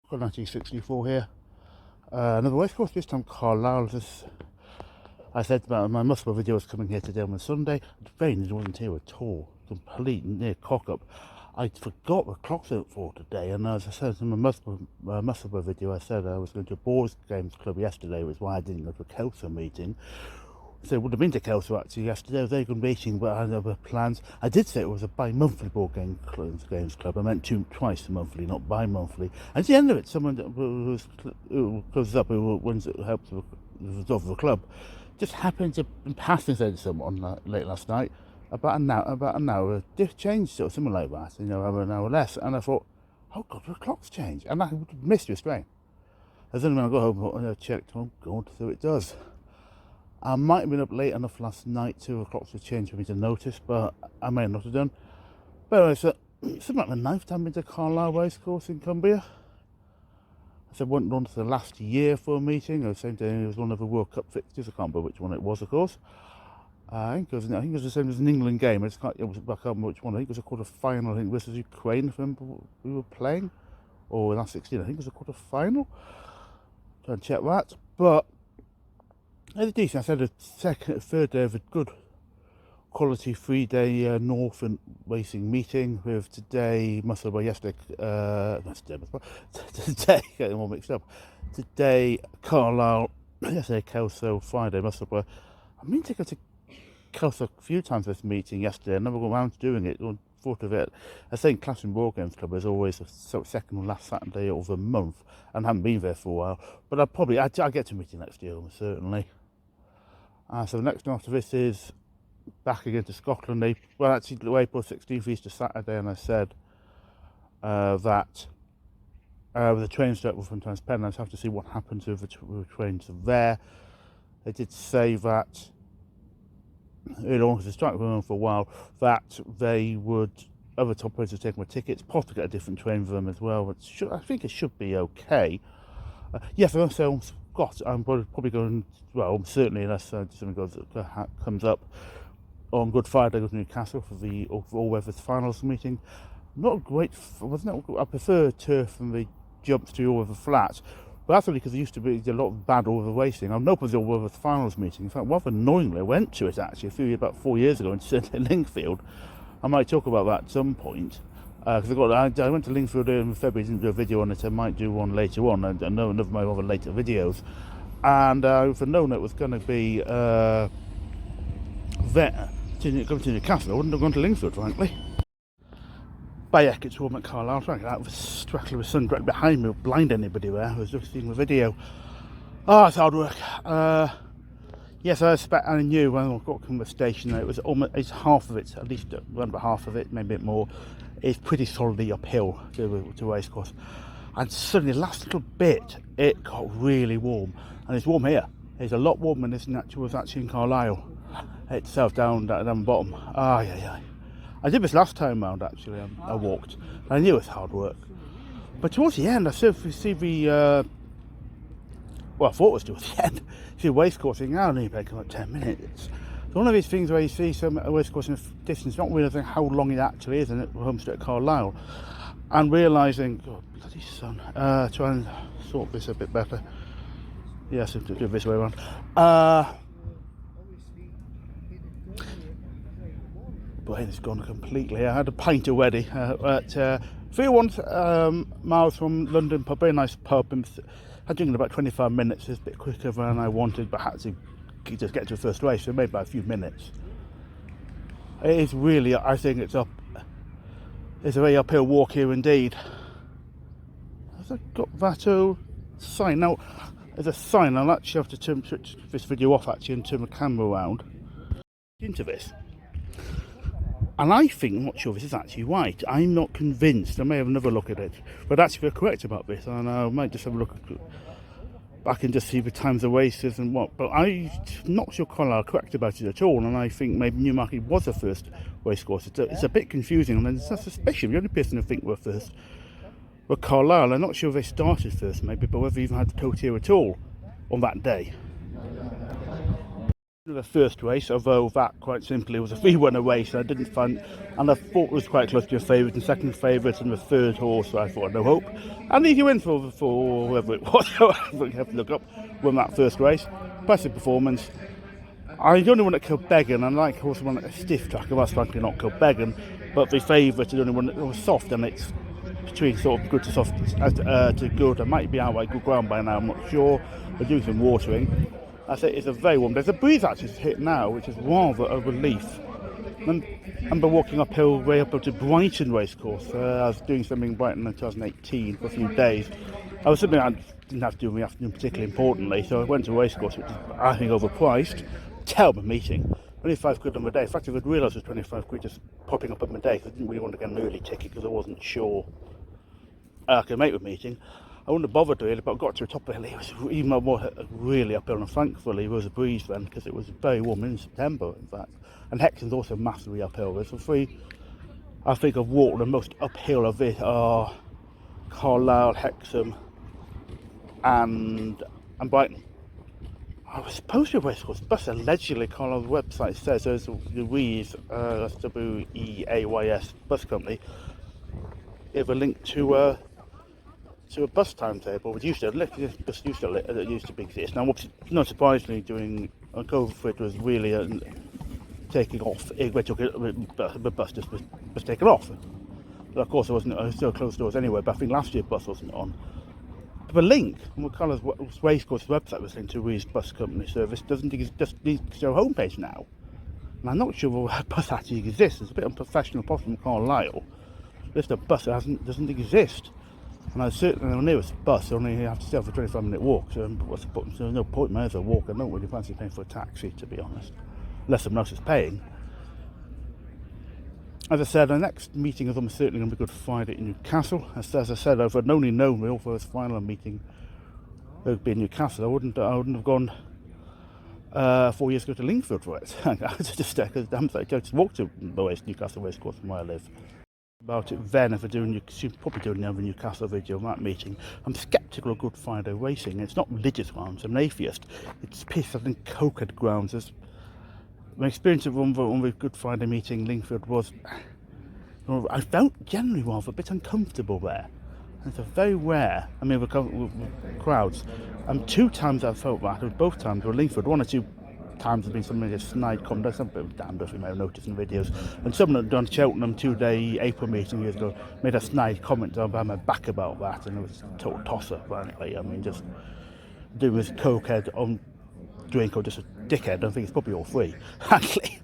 got 1964 here. Another racecourse, this time Carlisle. I said about my Muswell video was coming here today on Sunday. The rain wasn't here at all. Complete near cock up. I forgot the clock's out for today, and as I said in my Muswell video, I said I was going to a boys games club yesterday, which is why I didn't go to a council meeting. So it would have been to council actually yesterday. I was very good meeting, but I had other plans. I did say it was a bi-monthly board games club. I meant twice monthly, not bi-monthly. And at the end of it, someone who closes up, who helps resolve the club, just happened to pass and said to someone late last night about an hour change or something like that, an hour less. And I thought, oh God, the clock's changed, and I missed this train. As then when I got home, I checked. Oh God, so it does. I might have been up late enough last night, 2 o'clock to change for me to notice, but I may not have done. But anyway, so something like the 9th time into Carlisle Racecourse in Cumbria. I said went on to the last year for a meeting. The same day it was one of the World Cup fixtures. I can't remember which one it was, of course. I think it was the same as an England game. I can't remember which one. I think it was a quarter final. I think versus Ukraine, if I remember we were playing, or last 16. I think it was a quarter final. Try and check that, but. It's decent. I said a third day of a good quality 3-day Northern racing meeting with today, yesterday, getting all mixed up. Today, Carlisle, yesterday, Kelso, Friday, Musselburgh. I mean to go to Kelso a few times this meeting yesterday. I never got around to doing it or thought of it. I think Clashing Board Games Club is always the second or last Saturday of the month, and I haven't been there for a while. But I'll get to a meeting next year, certainly. So the next after this is back again to Scotland. April 16th, Easter Saturday, and I said that with the train strike from Transpenn, I'd have to see what happens with the trains there. They did say that, because the strike went on for a while, that they would, other top operators take my tickets, possibly get a different train for them as well. But I think it should be okay. Yes, I also I'm probably going, well, certainly unless something comes up on Good Friday, go to Newcastle for the all-weathers finals meeting. I prefer turf and the jumps to all-weather flats, but that's only because there used to be a lot of bad all-weather racing. I've opened the all-weather finals meeting. In fact, rather annoyingly, I went to it actually about 4 years ago in Lingfield. I might talk about that at some point. Because I went to Lingfield in February, didn't do a video on it. I might do one later on. I know another of my other later videos. And if I'd known it was going to be going to Newcastle, I wouldn't have gone to Lingfield, frankly. But yeah, it's warm at Carlisle. Trying to get out of the straggler with sun directly behind me, blind anybody there who was just seeing the video. Oh, it's hard work. Yes, I knew when I got to the station that it's half of it, at least around about half of it, maybe a bit more. It's pretty solidly uphill to Racecourse, and suddenly the last little bit it got really warm, and it's warm here. It's a lot warmer than it was actually in Carlisle itself down the bottom. Yeah. I did this last time round actually. I walked. I knew it was hard work, but towards the end I see the I thought it was towards the end. See Racecourse thing. I only take about 10 minutes. It's one of these things where you see some racecourse in the distance, not realising how long it actually is, and it homestead at Carlisle, and realising, oh bloody sun, try and sort this a bit better. Yes, to do it this way around. Brain has gone completely. I had a pint already at 3 miles from London pub, very nice pub. I did in about 25 minutes. It's a bit quicker than I wanted, but had to just get to the first race, so maybe by a few minutes. It is really, I think it's a very uphill walk here indeed. Has I got that sign? Now, there's a sign. I'll actually have to switch this video off actually and turn the camera around into this. And I think, I'm not sure this is actually right. I'm not convinced. I may have another look at it. But actually, if you're correct about this, and I might just have a look back and just see the times of races and what. But I'm not sure Carlisle are correct about it at all. And I think maybe Newmarket was the first racecourse. It's a bit confusing. And there's a suspicion. The only person I think were first were Carlisle. I'm not sure if they started first, maybe, but whether they even had the coat here at all on that day. The first race, although that quite simply was a 3-winner race, I didn't find, and I thought it was quite close to your favourite and second favourite and the third horse, so I thought no hope. And easy win for whoever it was, I have to look up, won that first race. Impressive performance. I the only one at Kilbeggan, and like horse one at a stiff track, and that's frankly not Kilbeggan, but the favourite is the only one that was soft, and it's between sort of good to soft to good. I might be outright good ground by now, I'm not sure. We're doing some watering. I say it's a very warm day. There's a breeze actually hit now, which is rather a relief. And I've been walking uphill way up to Brighton Racecourse. I was doing something in Brighton in 2018 for a few days. I was something I didn't have to do in the afternoon particularly importantly, so I went to a racecourse, which is I think overpriced. Terrible meeting. £25 on the day. In fact, I could realise it was £25 just popping up on the day, because I didn't really want to get an early ticket because I wasn't sure I could make the meeting. I wouldn't have bothered really, but I got to the top of the hill. It was even more really uphill, and thankfully there was a breeze then because it was very warm in September, in fact. And Hexham's also massively uphill. There's the three I think I've walked the most uphill of it are Carlisle, Hexham, and Brighton. I was supposed to be a racecourse bus. Allegedly, Carlisle's website says there's the Weays, WEAYS bus company. It have a link to a bus timetable, which used to exist. Now, not surprisingly, doing COVID was really taking off. The bus just was taken off. But of course, I was still closed doors anyway. But I think last year bus wasn't on. But the link on Carlisle's Racecourse website was linked to Weays bus company service doesn't just need to show homepage now. And I'm not sure the bus actually exists. It's a bit unprofessional from Carlisle. There's a bus that doesn't exist. And I certainly the nearest bus only have to stay for a 25-minute walk, so what's the point? So there's no point, may as well walk. I don't really fancy paying for a taxi, to be honest, unless someone else is paying. As I said, the next meeting is almost certainly going to be Good Friday in Newcastle. As I said, if I'd only known my first final meeting would be in Newcastle, I wouldn't have gone 4 years ago to Lingfield for it. I just walked to the Newcastle Racecourse from where I live. About it then, if I should probably do another Newcastle video on that meeting. I'm sceptical of Good Friday racing. It's not religious grounds, I'm an atheist. It's pissed off in cokehead grounds. My experience of one the Good Friday meeting in Lingfield was, I felt generally rather a bit uncomfortable there. And it's a very rare, with crowds. And 2 times I felt that, and both times were Lingfield. 1 or 2 times have been something like a snide comment, some bit of damned if you may have noticed in videos. And someone had done Cheltenham 2-day April meeting years ago, made a snide comment behind my back about that, and it was a total tosser, frankly. Just doing this cokehead on drink or just a dickhead, I think it's probably all 3, actually.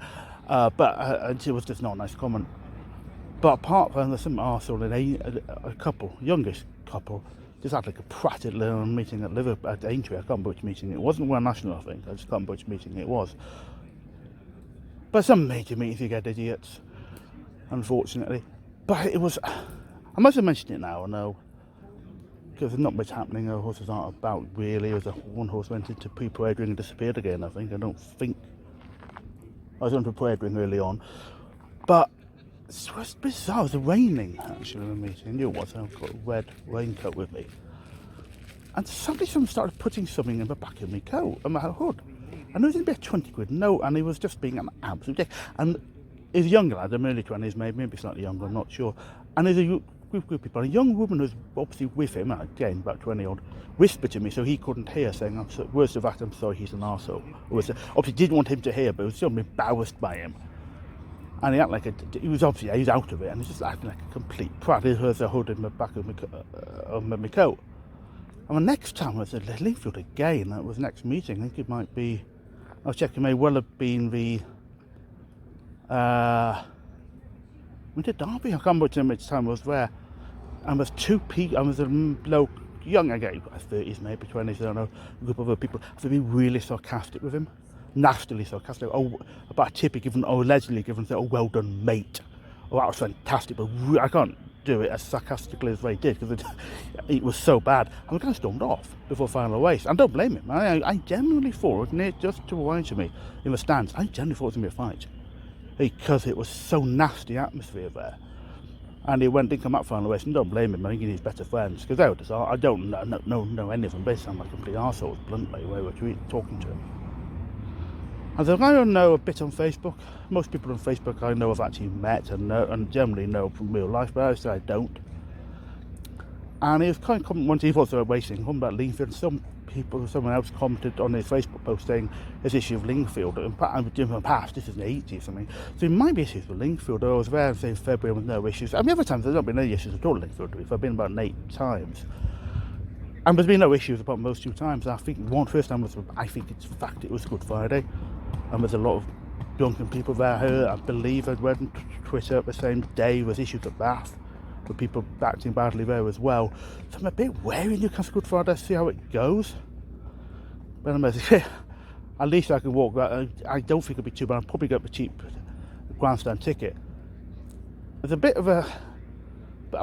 But it was just not a nice comment. But apart from there's some arsehole in a couple, youngest couple, just had like a pratted little meeting at Liverpool, at Aintree. I can't remember which meeting it wasn't Well National, I think. I just can't remember which meeting it was. But some major meetings you get idiots, unfortunately. But it was, I must have mentioned it now, I know, because there's not much happening. Our horses aren't about really. There was one horse went into pre-parade ring and disappeared again, I think. I was on pre-parade ring early on. But it was bizarre. It was raining, actually, in the meeting. I knew it was. I've got a red raincoat with me. And suddenly someone started putting something in the back of my coat, and my hood. And it was going to be £20. No, and he was just being an absolute dick. And he's a young lad, I'm early 20s, maybe slightly younger, I'm not sure. And there's a group of people. A young woman who's obviously with him, again, about 20 odd, whispered to me so he couldn't hear, saying, words to that, I'm sorry, he's an arsehole. Obviously didn't want him to hear, but was still embarrassed by him. And he acted like he was obviously, he's out of it, and he's just acting like a complete prat. He has a hood in the back of my coat. And the next time I was at Lingfield again, that was the next meeting, I think it might be, I was checking, it may well have been the, we did Derby, I can't remember which time I was there. And there was 2 people, I was a bloke, young again, 30s maybe, 20s, I don't know, a group of other people, have been really sarcastic with him. Nastily sarcastic. About a tip allegedly given, say, well done, mate. That was fantastic, but I can't do it as sarcastically as they did, because it was so bad. And we kind of stormed off before final race. And don't blame him. I genuinely thought, just to remind me in the stands, I genuinely thought it was going to be a fight. Because it was so nasty atmosphere there. And he didn't come up final race, and don't blame him. I think he needs better friends, because they were just, I don't know any of them. They sound like complete arseholes, bluntly, the way we're talking to him. And the guy I know a bit on Facebook. Most people on Facebook I know have actually met and generally know from real life, but obviously I don't. And he was kind of commenting, once he was racing, talking about Lingfield. Someone else commented on his Facebook post saying his issue of Lingfield. In the past, this is an 80s or something. So there might be issues with Lingfield. I was there, say, February with no issues. And the other times there's not been any issues at all with Lingfield. I've been about 8 times. And there's been no issues about most 2 times. I think first time was, I think it's the fact it was Good Friday. And there's a lot of drunken people there who I believe had read on Twitter at the same day was issues at Bath. With people acting badly there as well. So I'm a bit wary of Newcastle Good Friday to see how it goes. But at least I can walk that. I don't think it'll be too bad. I'll probably get the cheap grandstand ticket. There's a bit of a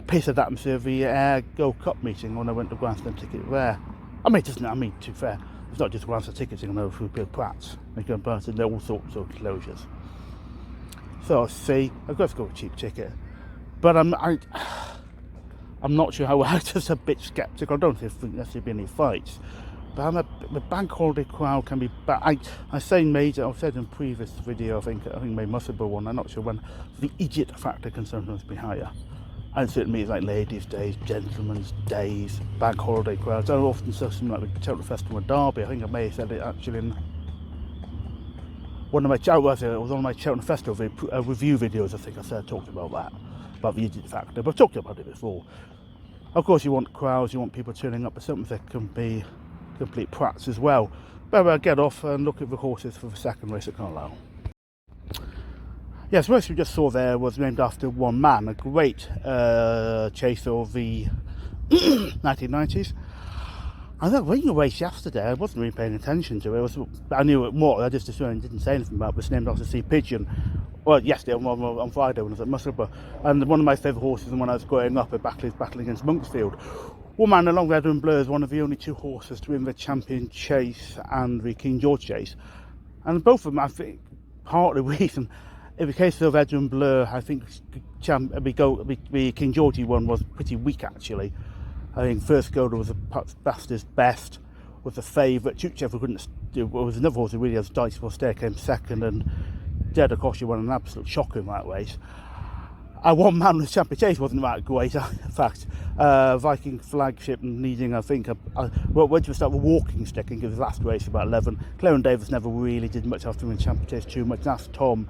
piece of the atmosphere of the Go Cup meeting when I went to grandstand ticket there. I mean, to be fair, it's not just grandstand tickets, you can know through Pratt's. They can burn to all sorts of closures. So I'll see. I've got to go with a cheap ticket. But I'm not sure how. I'm just a bit sceptical. I don't think there'll be any fights. But the bank holiday crowd can be bad. I say major. I've said in previous video. I think maybe must have been one. I'm not sure when. The idiot factor can sometimes be higher. And certainly it's like ladies' days, gentlemen's days, bank holiday crowds. I often say something like the Cheltenham Festival in Derby. I think I may have said it actually in one of my Cheltenham Festival review videos. I think I talked about that. About the idiot factor, but I've talked about it before. Of course, you want crowds, you want people turning up, but something that can be complete prats as well. But I'll get off and look at the horses for the second race at Carlisle. Yes, the race we just saw there was named after one man, a great chaser of the 1990s. I was watching a race yesterday. I wasn't really paying attention to it. I knew it more. I just assumed didn't say anything about it. It was named after Sea Pigeon. Well, yesterday on Friday when I was at Musselburgh. And one of my favourite horses, and when I was growing up, at battling against Monksfield. One man along with Edwin Blur is one of the only 2 horses to win the Champion Chase and the King George Chase. And both of them, I think, part of the reason. In the case of Edwin Blur, I think the King George one was pretty weak actually. I think First Golden was the fastest best, was the favourite. Chuchev couldn't do. Was another horse who really has dice for stare, came second, and Dead Akoshi won an absolute shocker in that race. One man with Champion Chase wasn't that great. In fact, Viking Flagship needing, I think, when to start with walking stick. I think it was the last race about 11. Clarence Davis never really did much after winning Champion Chase too much. That's Tom.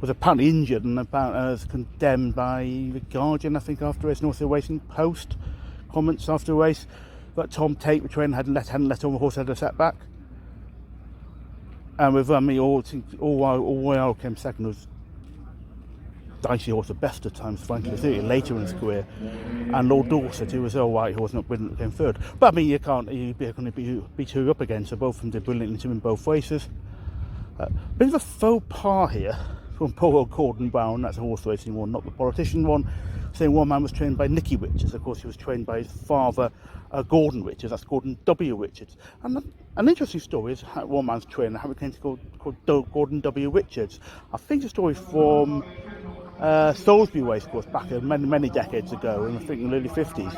Was apparently injured and apparently was condemned by the Guardian, I think, after race, and also Racing Post comments after the race that Tom Tate, the trainer, hadn't let on the horse had a setback. And with all came second was Dicey horse, the best of times, frankly, later in his career. And Lord Dorset, who was all right, who wasn't brilliant, came third. But I mean, you're going to beat who up again, so both of them did brilliantly to win both races. Bit of a faux pas here from poor old Gordon Brown, that's a horse racing one, not the politician one, saying one man was trained by Nicky Richards. Of course, he was trained by his father, Gordon Richards, that's Gordon W. Richards. And an interesting story is how one man's trainer, how it came to called Gordon W. Richards. I think it's a story from Salisbury Racecourse back many decades ago, and I think in the early 50s.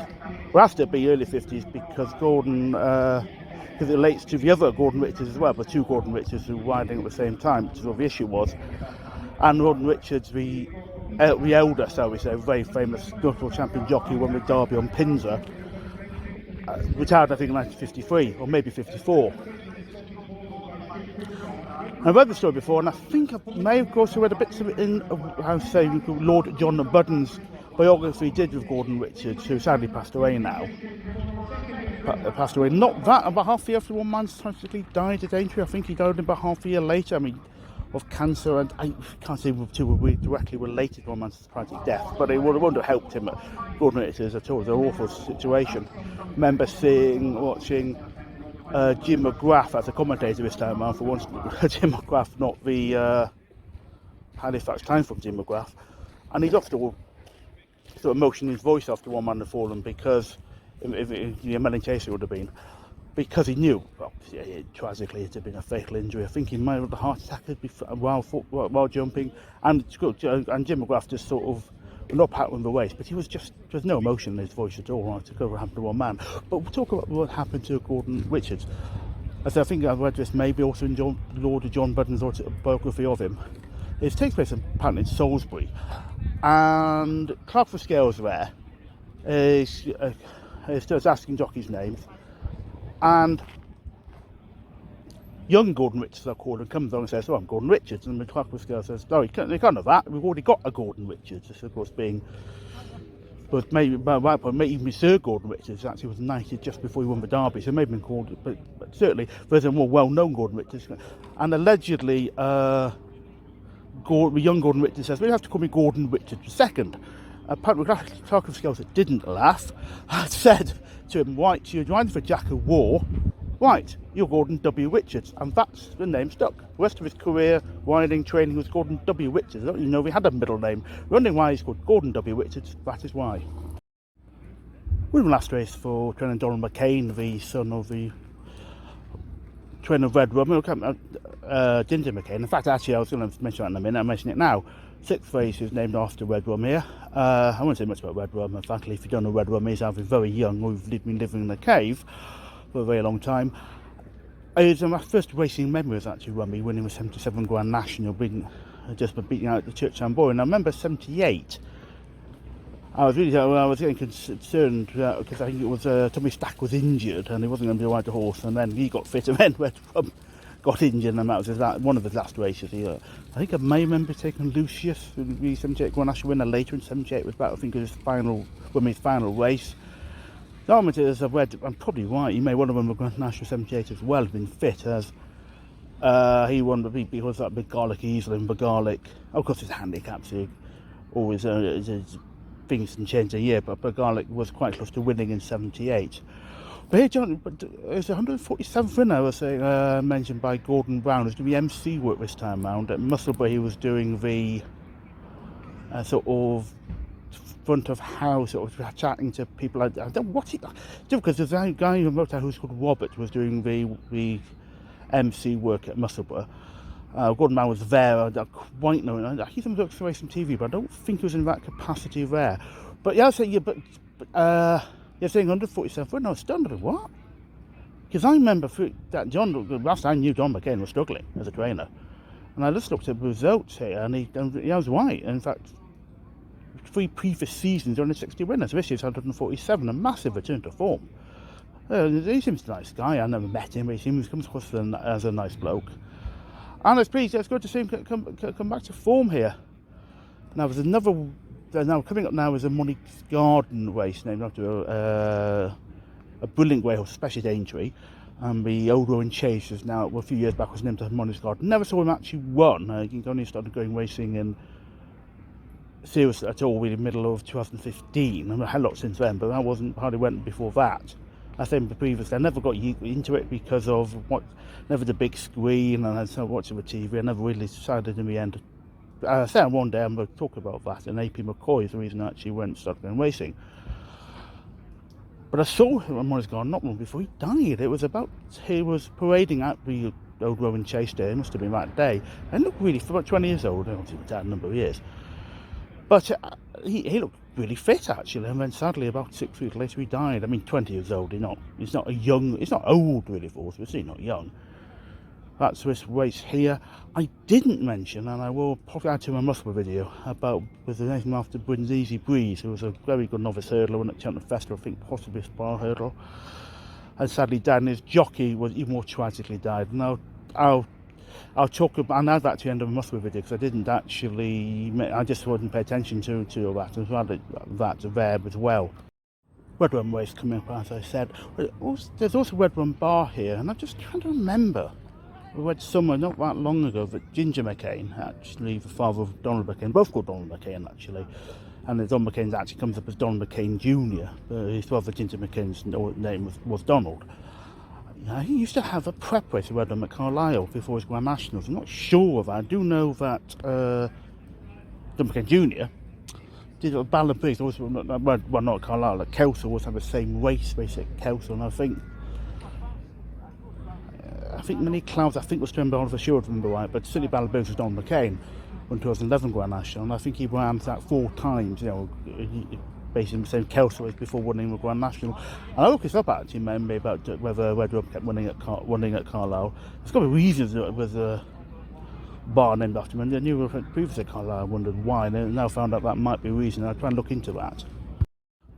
Well, it has to be early 50s because Gordon, because it relates to the other Gordon Richards as well, but 2 Gordon Richards who were riding at the same time, which is what the issue was. And Gordon Richards, the elder, so we say, very famous national champion jockey, won the Derby on Pinzer, retired I think in 1953 or maybe 54. I read the story before, and I think I may have also read a bit of it in Lord John Budden's biography he did with Gordon Richards, who sadly passed away now. Passed away not that about half a year after one man tragically died at Aintree. I think he died about half a year later. I mean, of cancer, and I can't say the 2 were directly related to one man's tragic death, but it wouldn't have helped him at Gordon Richards at all. It was an awful situation. I remember watching Jim McGrath as a commentator this time around for once. Jim McGrath, not the Halifax Times from Jim McGrath, and he's often sort of motioning his voice after one man had fallen because Melon Chaser would have been. Because he knew, well, tragically it had been a fatal injury. I think he might have had a heart attack while jumping, and Jim McGrath just sort of not pat on the race, but there's no emotion in his voice at all. Right, to go what happened to one man. But we'll talk about what happened to Gordon Richards. I think I've read this maybe also in Lord of John Budden's biography of him. It takes place apparently in Salisbury, and Clark for Scales there is starts asking jockeys' names, and young Gordon Richards, I call him, comes on and says, "Oh, I'm Gordon Richards," and the Clark for Scales says, "No, you can't have that. We've already got a Gordon Richards." This, of course, but maybe by that point, maybe Sir Gordon Richards actually was knighted just before he won the Derby, so maybe been called, but certainly there's a more well-known Gordon Richards, and allegedly. Young Gordon Richards says, "We have to call me Gordon Richards II." Apparently, Clark of Scales didn't laugh. I said to him, "Right, you're riding for Jack of War. Right, you're Gordon W. Richards," and that's the name stuck. The rest of his career, riding, training was Gordon W. Richards. I don't even know if he had a middle name. Wondering why he's called Gordon W. Richards. That is why. We won the last race for trainer Donald McCain, the son of the trainer of Red Rum, Ginger McCain. In fact, actually, I was going to mention that in a minute. I'll mention it now. 6th race is named after Red Rum here. I won't say much about Red Rum. In fact, if you don't know Red Rum is, I've been very young. We've been living in a cave for a very long time. My first racing memory was actually Rummy winning the 77 Grand National, beating out the Churchtown Boy. And I remember 78. I was getting concerned because I think it was Tommy Stack was injured and he wasn't going to be ride the horse, and then he got fit, and then Red Rum got injured, and that was one of his last races. I think I may remember taking Lucius, the 78 Grand National winner later in 78, was about, I think, his final race. The Armatures I've read, I'm probably right, he may one of them the Grand National 78 as well, have been fit, as he won the beat because that big Garlic Easel and the Garlic, of course his handicaps are always things can change a year, but Garlic was quite close to winning in 78. But here, John, it's 147th winner, was mentioned by Gordon Brown. He was doing the MC work this time round. At Musselburgh, he was doing the sort of front of house, sort of chatting to people. I don't know what he did, because there's a guy who wrote out who's called Robert, was doing the MC work at Musselburgh. Gordon Brown was there. I don't quite know. I hear him look away some TV, but I don't think he was in that capacity there. But yeah, I'll say, you're saying 147th winner. I was stunned. What? Because I remember that last I knew John McCain was struggling as a trainer, and I just looked at the results here, and he was right. In fact, 3 previous seasons only 60 winners. This year's 147, a massive return to form. He seems a nice guy. I never met him, but he comes across as a nice bloke. And it's good to see him come back to form here. Now there's another. Now coming up now is a Monique's Garden race named after a brilliant grey horse, Special Daintree, and the Old Rowan Chase is now, a few years back, was named after Monique's Garden. Never saw him actually won. He only started going racing in serious at all really middle of 2015. I had a lot since then, but I hardly went before that. I think previously I never got into it because of never the big screen, and I started watching the TV. I never really decided in the end. I said one day I'm going to talk about that, and AP McCoy is the reason I actually started going racing. But I saw him on Monique's Garden not long before he died. He was parading at the Old Rowan Chase Day. It must have been that day. And looked really, for about 20 years old. I don't think he died a number of years. But he looked really fit actually, and then sadly about 6 weeks later he died. I mean, 20 years old. He's not old really for horse, but he's not young. That's this race here. I didn't mention, and I will probably add to my Musselburgh video, about was the name after Britain's Easy Breeze, who was a very good novice hurdler, won at Cheltenham Festival, I think possibly a Spa hurdle, and sadly died. And his jockey was even more tragically died. And I'll talk about, and add that to the end of the Musselburgh video, because I didn't actually, I just wouldn't pay attention to that, and that there as well. Red Rum race coming up, as I said. There's also Red Rum Bar here, and I'm just trying to remember. We read somewhere not that long ago that Ginger McCain, actually the father of Donald McCain, both called Donald McCain actually, and Donald McCain actually comes up as Donald McCain Jr. His father Ginger McCain's name was Donald. He used to have a prep race at Red Rum at Carlisle before his Grand Nationals. I'm not sure of that. I do know that Donald McCain Jr. did a Ballon Breeze, also not at Carlisle, at Kelso, always had the same race at Kelso, and I think Many Clouds, was trained by Oliver Shore, if I remember right, but certainly Ballon Breeze was Donald McCain on 2011 Grand National, and I think he ran that 4 times, basically the same Kelso as before winning the Grand National. And I looked this up actually, maybe about whether Red Rum kept winning at Carlisle. There's got to be reasons that it was a bar named after him, and I knew previously at Carlisle. I wondered why, and I now found out that might be a reason. I'll try and look into that.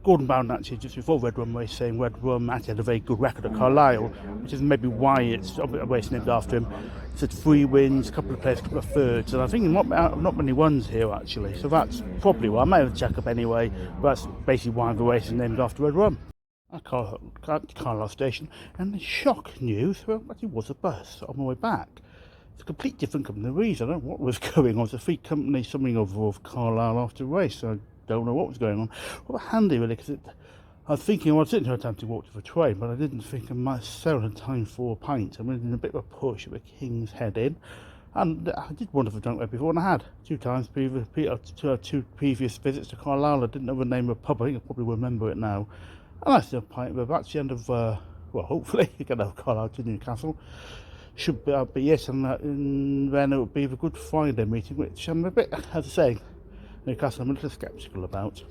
Gordon Bound actually just before Red Rum race saying Red Rum actually had a very good record at Carlisle, which is maybe why it's a race named after him. He said 3 wins, a couple of places, a couple of thirds, and I think not many ones here actually, so that's probably why. I might have to check up anyway, but that's basically why the race is named after Red Rum. At Carlisle station, and the shock news, well, actually was a bus on my way back. It's a complete different company. The reason I don't know what was going on. It's a free company, something of Carlisle after race, so I don't know what was going on. Well, handy really, because I was thinking, well, I didn't have time to walk to the train, but I didn't think I might sell in time for a pint. I mean, in a bit of a push at the King's Head Inn, and I did wonder if I'd drunk there before, and I had 2 times previous, 2 previous visits to Carlisle. I didn't know the name of the pub. I think I probably remember it now. And I still have a pint, but that's the end of, well, hopefully, you can have Carlisle to Newcastle. Should be, but yes, and then it would be the Good Friday meeting, which I'm a bit, as I say, Newcastle I'm a little sceptical about.